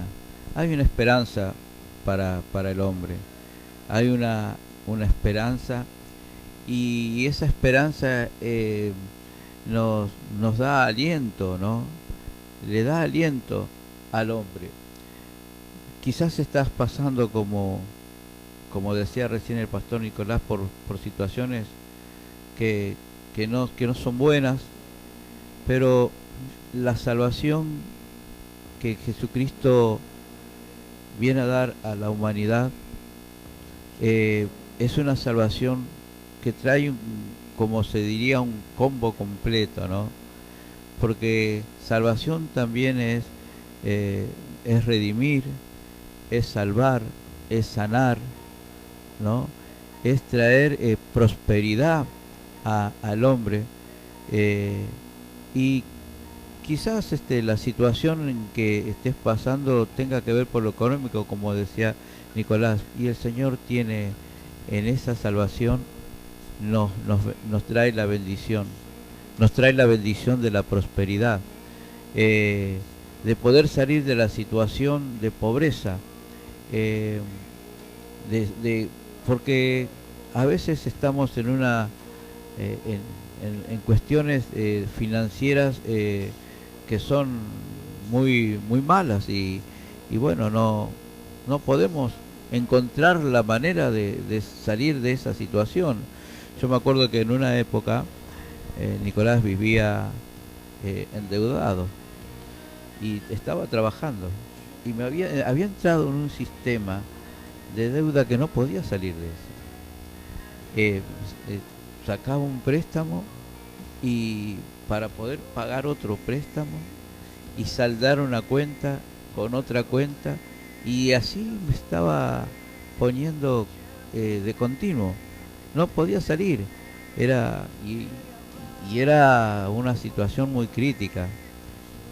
[SPEAKER 5] Hay una esperanza para el hombre, hay una esperanza, y esa esperanza nos da aliento, ¿no? Le da aliento al hombre. quizás estás pasando como decía recién el pastor Nicolás, por situaciones que no son buenas, pero la salvación que Jesucristo viene a dar a la humanidad es una salvación que trae, como se diría, un combo completo, ¿no? Porque salvación también es redimir, es salvar, es sanar, ¿no? Es traer prosperidad al hombre, y quizás la situación en que estés pasando tenga que ver por lo económico, como decía Nicolás, y el Señor tiene en esa salvación, nos trae la bendición, nos trae la bendición de la prosperidad, de poder salir de la situación de pobreza, porque a veces estamos en una en cuestiones financieras que son muy malas, y bueno, no podemos encontrar la manera de salir de esa situación. Yo me acuerdo que en una época Nicolás vivía endeudado y estaba trabajando, y me había entrado en un sistema de deuda que no podía salir de eso. Sacaba un préstamo y para poder pagar otro préstamo y saldar una cuenta con otra cuenta, y así me estaba poniendo de continuo, no podía salir, y era una situación muy crítica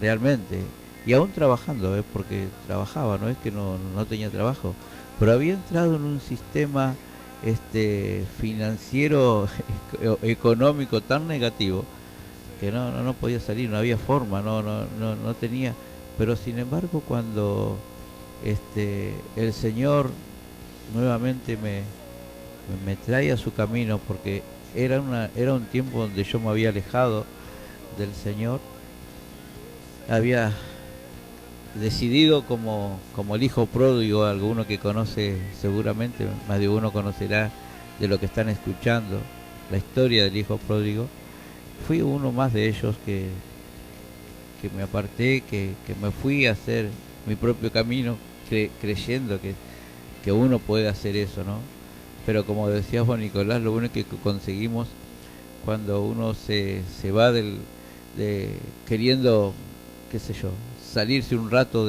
[SPEAKER 5] realmente, y aún trabajando, porque trabajaba, no es que no tenía trabajo, pero había entrado en un sistema financiero económico tan negativo que no podía salir, no había forma, no tenía. Pero sin embargo, cuando el Señor nuevamente me trae a su camino, porque era un tiempo donde yo me había alejado del Señor, había decidido como el hijo pródigo, alguno que conoce seguramente, más de uno conocerá de lo que están escuchando, la historia del hijo pródigo. Fui uno más de ellos que me aparté, que me fui a hacer mi propio camino, creyendo que uno puede hacer eso, ¿no? Pero como decía Juan Nicolás, lo único que conseguimos cuando uno se va queriendo, qué sé yo, salirse un rato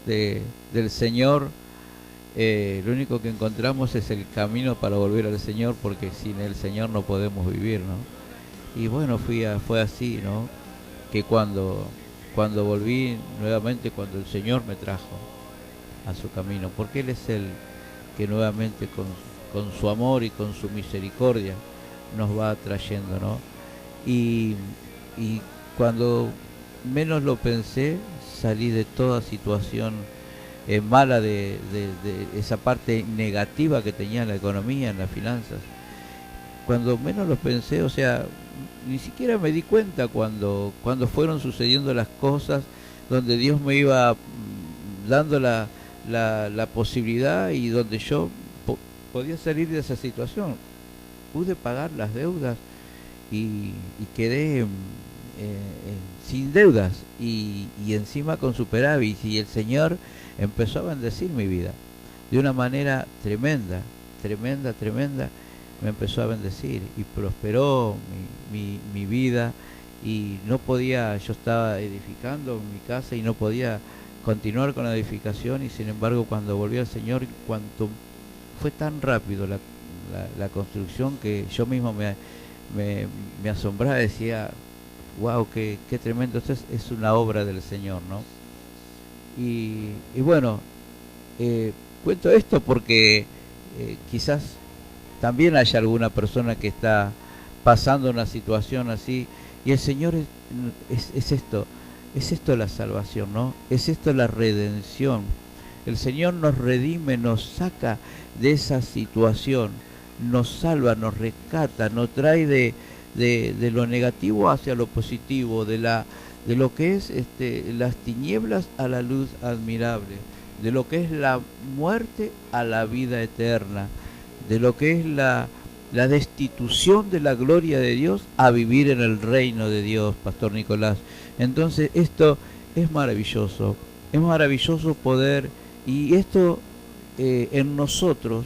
[SPEAKER 5] del Señor, lo único que encontramos es el camino para volver al Señor, porque sin el Señor no podemos vivir, ¿no? Y bueno, fue así, ¿no? Que cuando volví nuevamente, cuando el Señor me trajo a su camino, porque Él es el que nuevamente con su amor y con su misericordia nos va trayendo, ¿no? Y cuando menos lo pensé, salí de toda situación mala, de esa parte negativa que tenía en la economía, en las finanzas. Cuando menos lo pensé, o sea, ni siquiera me di cuenta cuando fueron sucediendo las cosas, donde Dios me iba dando la posibilidad, y donde yo podía salir de esa situación. Pude pagar las deudas y quedé sin deudas, y encima con superávit, y el Señor empezó a bendecir mi vida de una manera tremenda, me empezó a bendecir y prosperó mi vida, y no podía, yo estaba edificando mi casa y no podía continuar con la edificación, y sin embargo cuando volví al Señor, cuanto fue tan rápido la construcción, que yo mismo me asombraba, decía, wow, qué tremendo, esto es una obra del Señor, ¿no? Y bueno, cuento esto porque quizás también haya alguna persona que está pasando una situación así, y el Señor es esto la salvación, ¿no? Es esto la redención. El Señor nos redime, nos saca de esa situación, nos salva, nos rescata, nos trae de lo negativo hacia lo positivo, de lo que es las tinieblas a la luz admirable, de lo que es la muerte a la vida eterna, de lo que es la destitución de la gloria de Dios a vivir en el reino de Dios, Pastor Nicolás. Entonces esto es maravilloso poder, y esto en nosotros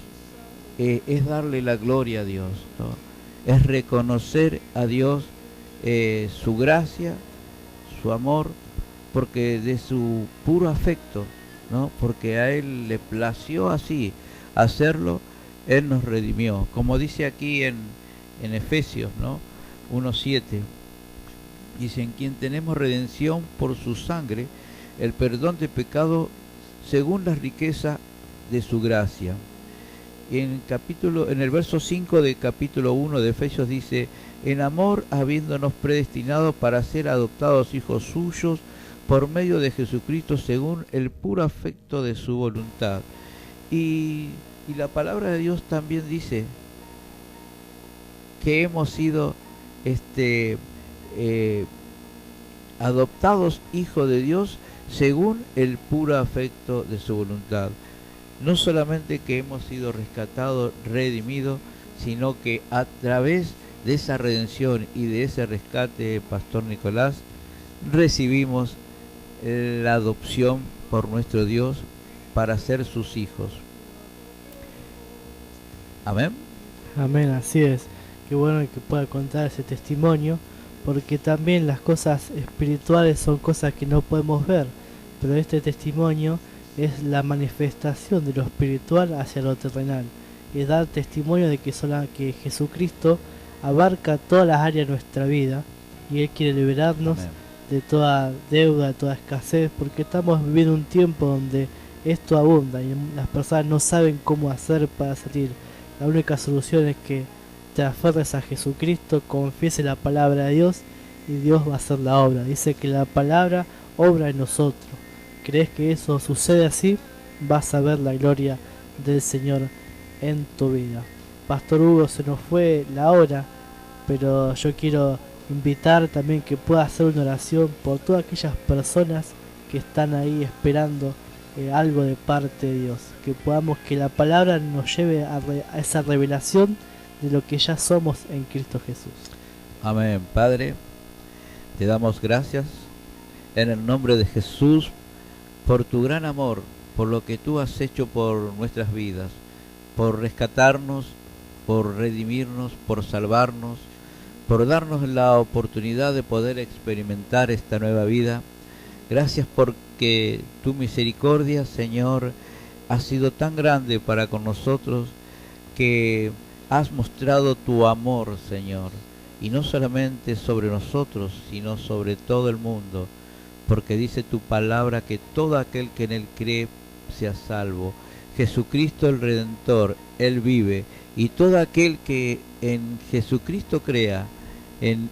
[SPEAKER 5] es darle la gloria a Dios, ¿no? Es reconocer a Dios su gracia, su amor, porque de su puro afecto, ¿no? Porque a Él le plació así hacerlo, Él nos redimió. Como dice aquí en Efesios, ¿no? 1:7, dice: en quien tenemos redención por su sangre, el perdón de pecado según la riqueza de su gracia. En el verso 5 de capítulo 1 de Efesios dice: en amor habiéndonos predestinado para ser adoptados hijos suyos por medio de Jesucristo según el puro afecto de su voluntad. Y la palabra de Dios también dice que hemos sido adoptados hijos de Dios según el puro afecto de su voluntad. No solamente que hemos sido rescatados, redimidos, sino que a través de esa redención y de ese rescate, Pastor Nicolás, recibimos la adopción por nuestro Dios para ser sus hijos. Amén.
[SPEAKER 4] Amén, así es. Qué bueno que pueda contar ese testimonio, porque también las cosas espirituales son cosas que no podemos ver, pero este testimonio es la manifestación de lo espiritual hacia lo terrenal. Es dar testimonio de que Jesucristo abarca todas las áreas de nuestra vida y Él quiere liberarnos. Amén. De toda deuda, de toda escasez, porque estamos viviendo un tiempo donde esto abunda y las personas no saben cómo hacer para salir. La única solución es que te aferres a Jesucristo, confiese la palabra de Dios y Dios va a hacer la obra. Dice que la palabra obra en nosotros. ¿Crees que eso sucede así? Vas a ver la gloria del Señor en tu vida. Pastor Hugo, se nos fue la hora, pero yo quiero invitar también que pueda hacer una oración por todas aquellas personas que están ahí esperando algo de parte de Dios, que la palabra nos lleve a esa revelación de lo que ya somos en Cristo Jesús.
[SPEAKER 5] Amén. Padre, te damos gracias en el nombre de Jesús por tu gran amor, por lo que tú has hecho por nuestras vidas, por rescatarnos, por redimirnos, por salvarnos, por darnos la oportunidad de poder experimentar esta nueva vida. Gracias porque tu misericordia, Señor, ha sido tan grande para con nosotros, que has mostrado tu amor, Señor, y no solamente sobre nosotros, sino sobre todo el mundo, porque dice tu palabra que todo aquel que en Él cree sea salvo. Jesucristo el Redentor, Él vive, y todo aquel que en Jesucristo crea, en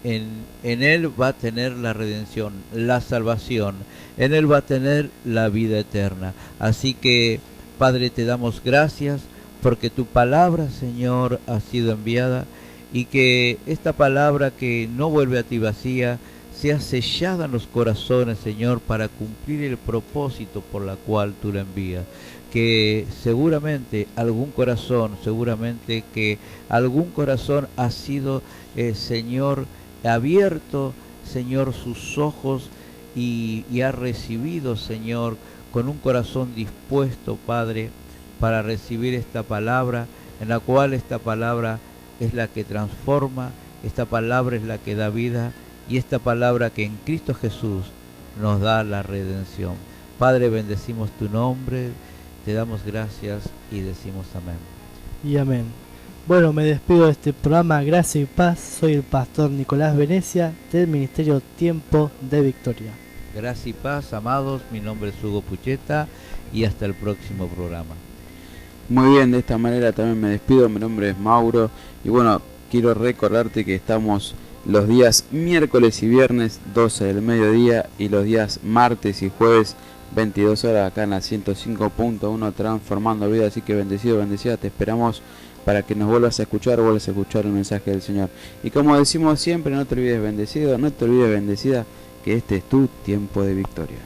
[SPEAKER 5] Él va a tener la redención, la salvación, en Él va a tener la vida eterna. Así que, Padre, te damos gracias porque tu palabra, Señor, ha sido enviada, y que esta palabra, que no vuelve a ti vacía, sea sellada en los corazones, Señor, para cumplir el propósito por la cual tú la envías. Que seguramente algún corazón ha sido, Señor, abierto, Señor, sus ojos y ha recibido, Señor, con un corazón dispuesto, Padre, para recibir esta palabra, en la cual esta palabra es la que transforma, esta palabra es la que da vida, y esta palabra que en Cristo Jesús nos da la redención. Padre, bendecimos tu nombre, te damos gracias y decimos amén.
[SPEAKER 4] Y amén. Bueno, me despido de este programa Gracia y Paz. Soy el pastor Nicolás Venecia del Ministerio Tiempo de Victoria.
[SPEAKER 5] Gracia y paz, amados. Mi nombre es Hugo Pucheta y hasta el próximo programa.
[SPEAKER 6] Muy bien, de esta manera también me despido. Mi nombre es Mauro y bueno, quiero recordarte que estamos los días miércoles y viernes 12 del mediodía y los días martes y jueves 22 horas acá en la 105.1 Transformando Vida. Así que bendecido, bendecida, te esperamos para que nos vuelvas a escuchar el mensaje del Señor. Y como decimos siempre, no te olvides, bendecido, no te olvides, bendecida, que este es tu tiempo de victoria.